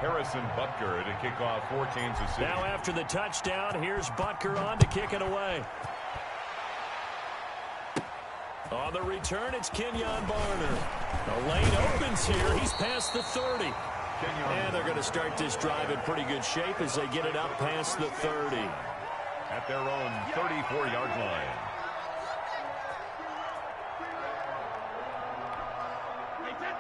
Harrison Butker to kick off for Kansas City. Now after the touchdown, here's Butker on to kick it away. On the return, it's Kenyon Barner. The lane opens here. He's past the 30. And they're going to start this drive in pretty good shape as they get it up past the 30. At their own 34-yard line.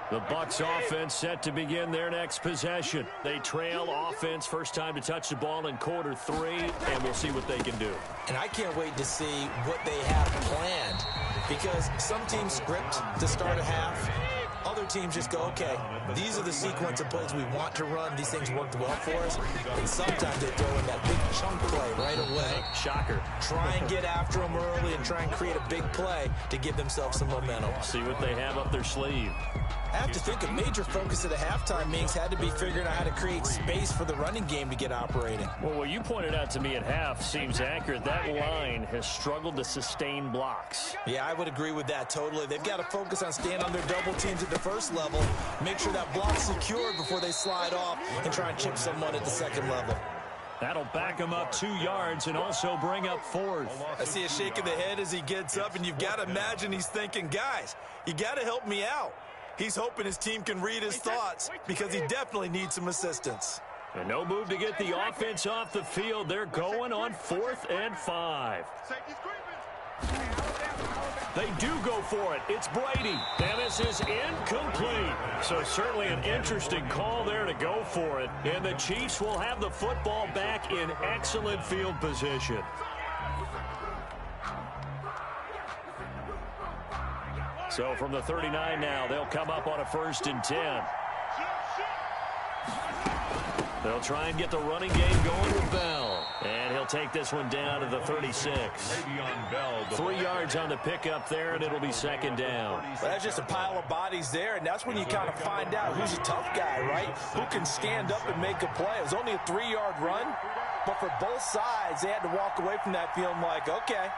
The Bucs offense set to begin their next possession. They trail offense, first time to touch the ball in quarter 3, and we'll see what they can do. And I can't wait to see what they have planned, because some teams script to start a half. Other teams just go, okay, these are the sequence of plays we want to run. These things worked well for us. And sometimes they throw in that big chunk play right away. Shocker. Try and get after them early and try and create a big play to give themselves some momentum. See what they have up their sleeve. I have to think a major focus at the halftime meetings had to be figuring out how to create space for the running game to get operating. Well, what you pointed out to me at half seems accurate. That line has struggled to sustain blocks. Yeah, I would agree with that totally. They've got to focus on staying on their double teams at the first level, make sure that block's secured before they slide off and try and chip someone at the second level. That'll back him up 2 yards and also bring up 4th. I see a shake of the head as he gets up, and you've got to imagine he's thinking, guys, you got to help me out. He's hoping his team can read his thoughts because he definitely needs some assistance. And no move to get the offense off the field. They're going on 4th and 5. They do go for it. It's Brady. And this is incomplete. So certainly an interesting call there to go for it. And the Chiefs will have the football back in excellent field position. So from the 39 now, they'll come up on a 1st and 10. They'll try and get the running game going with Bell. And he'll take this one down to the 36. 3 yards on the pickup there, and it'll be 2nd down. Well, that's just a pile of bodies there, and that's when you kind of find out who's a tough guy, right? Who can stand up and make a play. It was only a 3-yard run, but for both sides, they had to walk away from that feeling like, okay,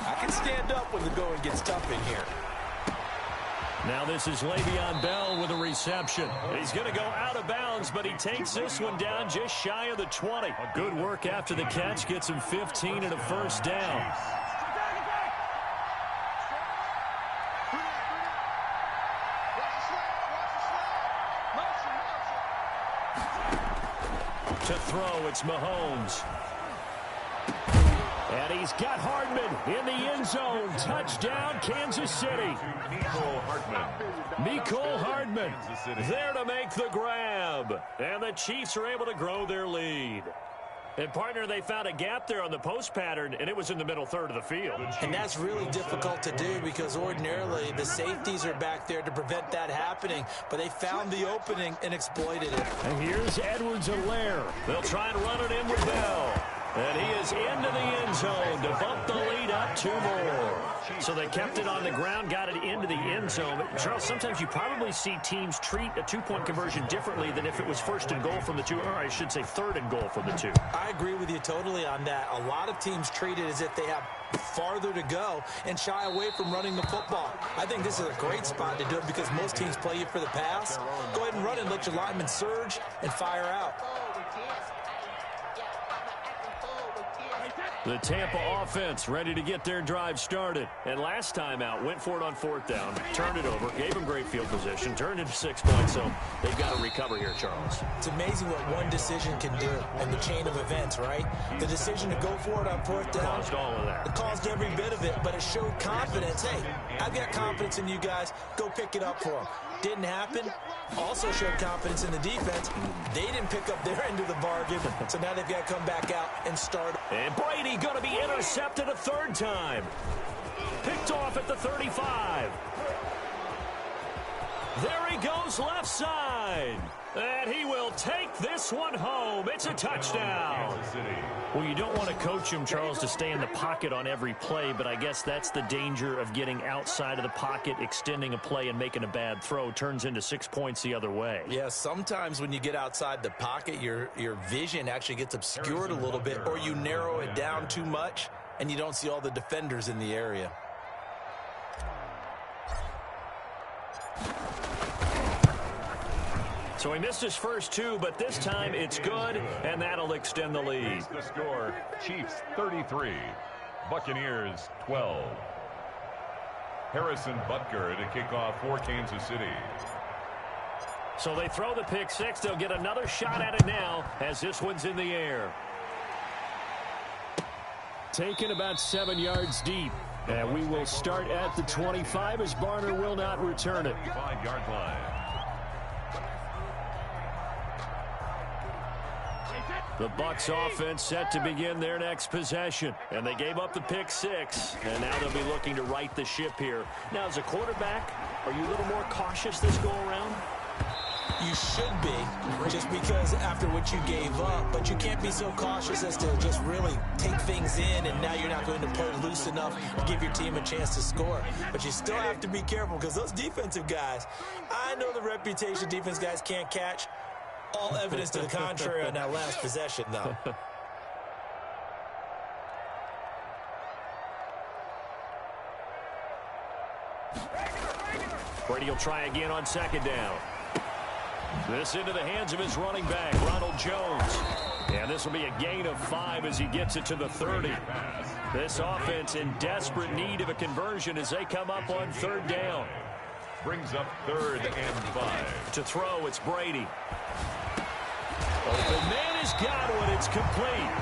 I can stand up when the going gets tough in here. Now this is Le'Veon Bell with a reception. He's going to go out of bounds, but he takes this one down just shy of the 20. Good work after the catch gets him 15 and a 1st down. To throw, it's Mahomes. And he's got Hardman in the end zone. Touchdown, Kansas City. Mecole Hardman there to make the grab. And the Chiefs are able to grow their lead. And, partner, they found a gap there on the post pattern, and it was in the middle third of the field. And that's really difficult to do because ordinarily the safeties are back there to prevent that happening. But they found the opening and exploited it. And here's Edwards-Helaire. They'll try and run it in with Bell. And he is into the end zone to bump the lead up 2 more. So they kept it on the ground, got it into the end zone. But Charles, sometimes you probably see teams treat a 2-point conversion differently than if it was 1st and goal from the 2, or I should say 3rd and goal from the 2. I agree with you totally on that. A lot of teams treat it as if they have farther to go and shy away from running the football. I think this is a great spot to do it because most teams play you for the pass. Go ahead and run and let your linemen surge and fire out. The Tampa offense ready to get their drive started. And last time out, went for it on 4th down, turned it over, gave them great field position, turned into 6 points, so they've got to recover here, Charles. It's amazing what one decision can do in the chain of events, right? The decision to go for it on 4th down. Caused all of that. It caused every bit of it, but it showed confidence. Hey, I've got confidence in you guys. Go pick it up for them. Didn't happen. Also showed confidence in the defense. They didn't pick up their end of the bargain, so now they've got to come back out and start. And Brady going to be intercepted a 3rd time. Picked off at the 35. There he goes left side. And he will take this one home. It's a touchdown. Well, you don't want to coach him, Charles, to stay in the pocket on every play, but I guess that's the danger of getting outside of the pocket, extending a play, and making a bad throw. Turns into 6 points the other way. Yeah, sometimes when you get outside the pocket, your vision actually gets obscured a little bit, or you narrow it down too much, and you don't see all the defenders in the area. So he missed his first two, but this time it's good, and that'll extend the lead. The score, Chiefs 33, Buccaneers 12. Harrison Butker to kick off for Kansas City. So they throw the pick six. They'll get another shot at it now as this one's in the air. Taken about 7 yards deep. And we will start at the 25 as Barner will not return it. 5-yard line. The Bucs offense set to begin their next possession. And they gave up the pick six. And now they'll be looking to right the ship here. Now, as a quarterback, are you a little more cautious this go-around? You should be, just because after what you gave up, but you can't be so cautious as to just really take things in, and now you're not going to play loose enough to give your team a chance to score. But you still have to be careful because those defensive guys, I know the reputation defense guys can't catch. All evidence to the contrary on that last possession, though. Brady will try again on second down. This into the hands of his running back, Ronald Jones. And this will be a gain of 5 as he gets it to the 30. This offense in desperate need of a conversion as they come up on third down. Brings up 3rd and 5. To throw, it's Brady. Open man has got one. It's complete.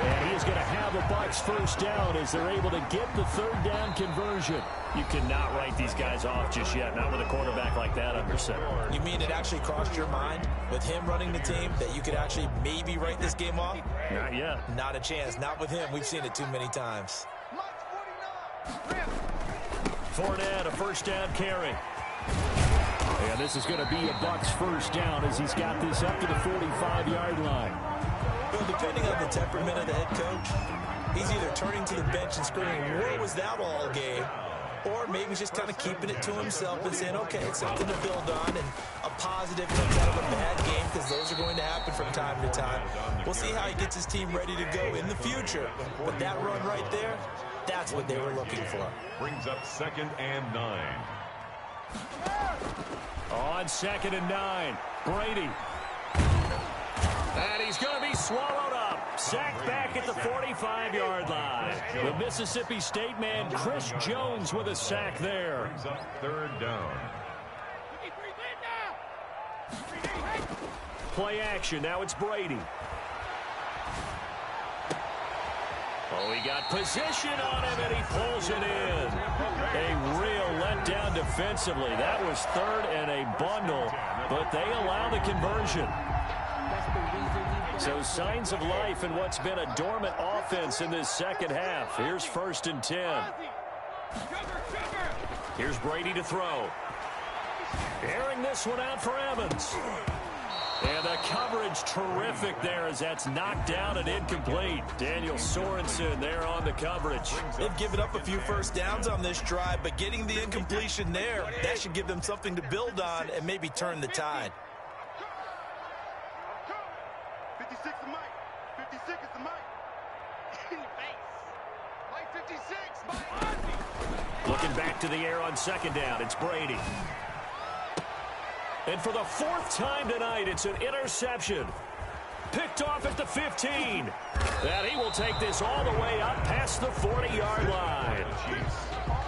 And he is going to have a Bucs first down as they're able to get the third down conversion. You cannot write these guys off just yet, not with a quarterback like that under center. You mean it actually crossed your mind with him running the team that you could actually maybe write this game off? Not yet. Not a chance. Not with him. We've seen it too many times. Fournette, a first down carry. And this is going to be a Bucs first down as he's got this up to the 45-yard line. Well, depending on the temperament of the head coach, he's either turning to the bench and screaming, "Where was that all game?" Or maybe just kind of keeping it to himself and saying, okay, it's something to build on, and a positive comes out of a bad game because those are going to happen from time to time. We'll see how he gets his team ready to go in the future. But that run right there, that's what they were looking for. Brings up 2nd and 9. On 2nd and 9, Brady. And he's going to be swallowed up. Sacked back at the 45-yard line. The Mississippi State man, Chris Jones, with a sack there. Brings up 3rd down. Play action. Now it's Brady. Oh, he got position on him, and he pulls it in. A real letdown defensively. That was 3rd and a bundle, but they allow the conversion. So signs of life in what's been a dormant offense in this second half. Here's 1st and 10. Here's Brady to throw. Airing this one out for Evans. And the coverage terrific there as that's knocked down and incomplete. Daniel Sorensen there on the coverage. They've given up a few first downs on this drive, but getting the incompletion there, that should give them something to build on and maybe turn the tide. 56 is Mike. 56 is the Mike. In your face. Mike 56. Mike. Looking back to the air on second down. It's Brady. And for the 4th time tonight, it's an interception. Picked off at the 15. And he will take this all the way up past the 40-yard line.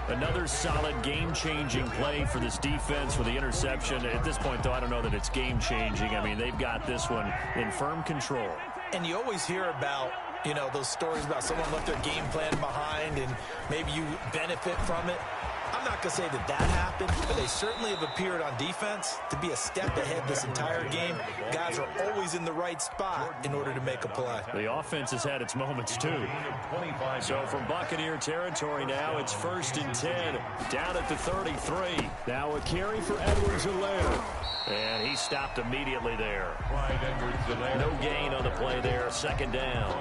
Another solid game-changing play for this defense for the interception. At this point, though, I don't know that it's game-changing. I mean, they've got this one in firm control. And you always hear about, you know, those stories about someone left their game plan behind and maybe you benefit from it. I'm not going to say that happened, but they certainly have appeared on defense to be a step ahead this entire game. Guys are always in the right spot in order to make a play. The offense has had its moments, too. So from Buccaneer territory now, it's 1st and 10, down at the 33. Now a carry for Edwards-Helaire. And he stopped immediately there. No gain on the play there, 2nd down.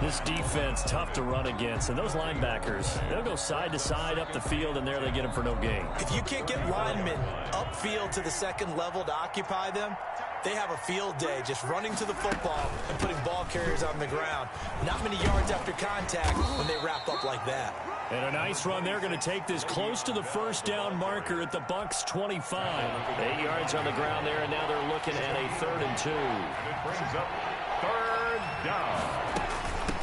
This defense, tough to run against. And those linebackers, they'll go side to side up the field, and there they get them for no gain. If you can't get linemen upfield to the second level to occupy them, they have a field day just running to the football and putting ball carriers on the ground. Not many yards after contact when they wrap up like that. And a nice run. They're going to take this close to the first down marker at the Bucs 25. 8 yards on the ground there, and now they're looking at a 3rd and 2. And it brings up 3rd down.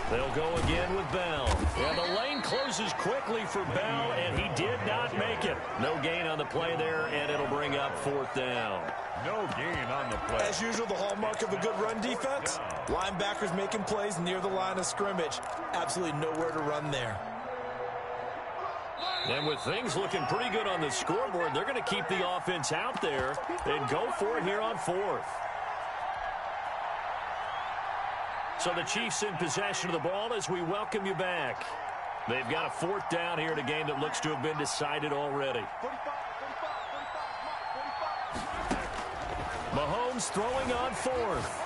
They'll go again with Bell. Yeah, the lane closes quickly for Bell, and he did not make it. No gain on the play there, and it'll bring up 4th down. No gain on the play. As usual, the hallmark of a good run defense, linebackers making plays near the line of scrimmage. Absolutely nowhere to run there. And with things looking pretty good on the scoreboard, they're going to keep the offense out there and go for it here on 4th. So the Chiefs in possession of the ball as we welcome you back. They've got a 4th down here in a game that looks to have been decided already. Mahomes throwing on 4th.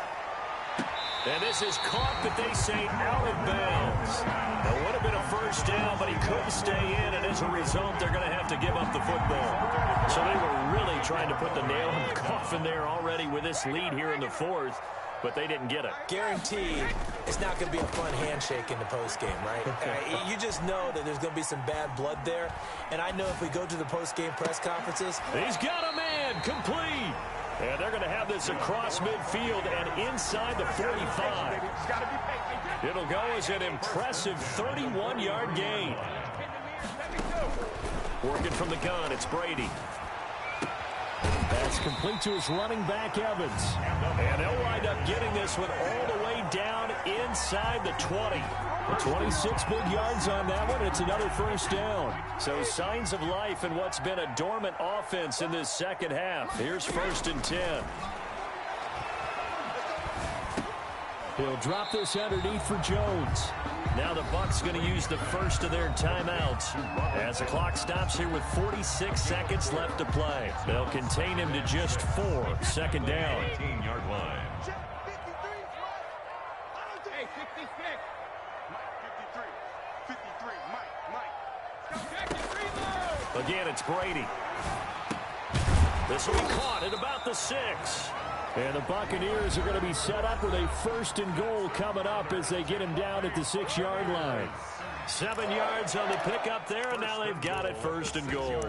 And this is caught, but they say out of bounds. It would have been a first down, but he couldn't stay in, and as a result, they're going to have to give up the football. So they were really trying to put the nail in the coffin there already with this lead here in the 4th, but they didn't get it. Guaranteed, it's not going to be a fun handshake in the postgame, right? You just know that there's going to be some bad blood there, and I know if we go to the postgame press conferences. He's got a man, complete. And they're going to have this across midfield and inside the 45. It'll go as an impressive 31-yard gain. Working from the gun, it's Brady. That's complete to his running back, Evans. And they'll wind up getting this one all the way down inside the 20. 26 big yards on that one. It's another first down. So signs of life in what's been a dormant offense in this second half. Here's 1st and 10. He'll drop this underneath for Jones. Now the Bucs going to use the first of their timeouts as the clock stops here with 46 seconds left to play. They'll contain him to just 4. 2nd down. 18-yard line. Again, it's Brady. This will be caught at about the 6. And the Buccaneers are going to be set up with a 1st and goal coming up as they get him down at the 6-yard line. 7 yards on the pickup there, and now they've got it 1st and goal.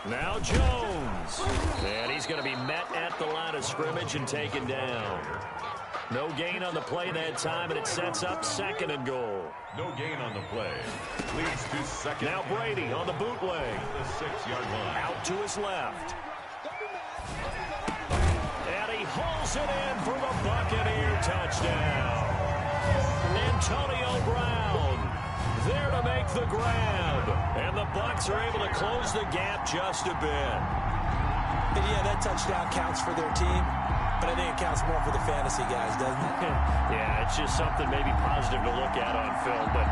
Now Jones. And he's going to be met at the line of scrimmage and taken down. No gain on the play that time, and it sets up 2nd and goal. No gain on the play. Leads to 2nd. Now Brady on the bootleg. The 6-yard line. Out to his left. And he hauls it in for the Buccaneer touchdown. Antonio Brown there to make the grab. And the Bucs are able to close the gap just a bit. And yeah, that touchdown counts for their team, but I think it counts more for the fantasy guys, doesn't it? Yeah, it's just something maybe positive to look at on film, but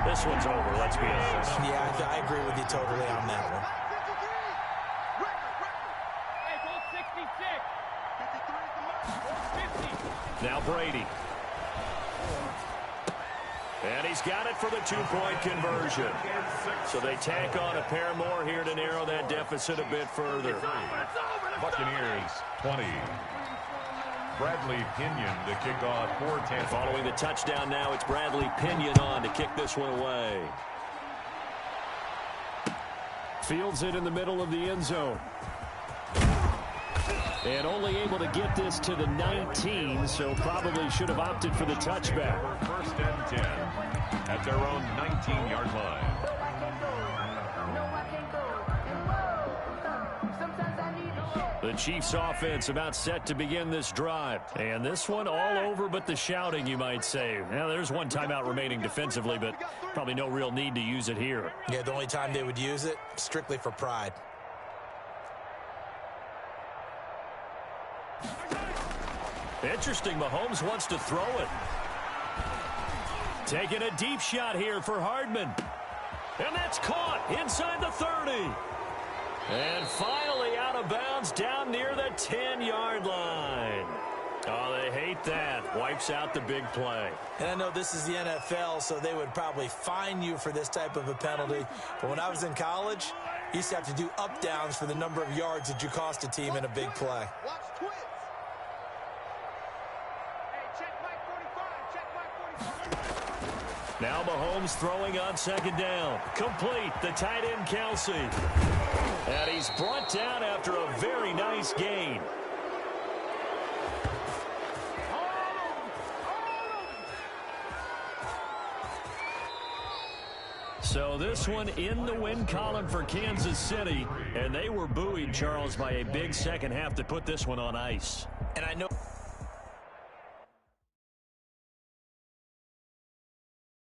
this one's over, let's be honest. Yeah, I agree with you totally on that one. Now Brady. And he's got it for the 2-point conversion. So they tack on a pair more here to narrow that deficit a bit further. Buccaneers 20. Bradley Pinion to kick off for Tampa. Following the touchdown now, it's Bradley Pinion on to kick this one away. Fields it in the middle of the end zone. And only able to get this to the 19, so probably should have opted for the touchback. 1st and 10 at their own 19-yard line. The Chiefs offense about set to begin this drive. And this one all over but the shouting, you might say. Now, there's one timeout remaining defensively, but probably no real need to use it here. Yeah, the only time they would use it, strictly for pride. Interesting, Mahomes wants to throw it. Taking a deep shot here for Hardman. And that's caught inside the 30. And finally out of bounds down near the 10-yard line. Oh, they hate that. Wipes out the big play. And I know this is the NFL, so they would probably fine you for this type of a penalty. But when I was in college, You used to have to do up downs for the number of yards that you cost a team in a big play. Watch twins. Hey, check Mike 45. Check Mike 45. Now Mahomes throwing on second down. Complete. The tight end, Kelsey. And he's brought down after a very nice gain. So this one in the win column for Kansas City. And they were buoyed, Charles, by a big second half that put this one on ice. And I know...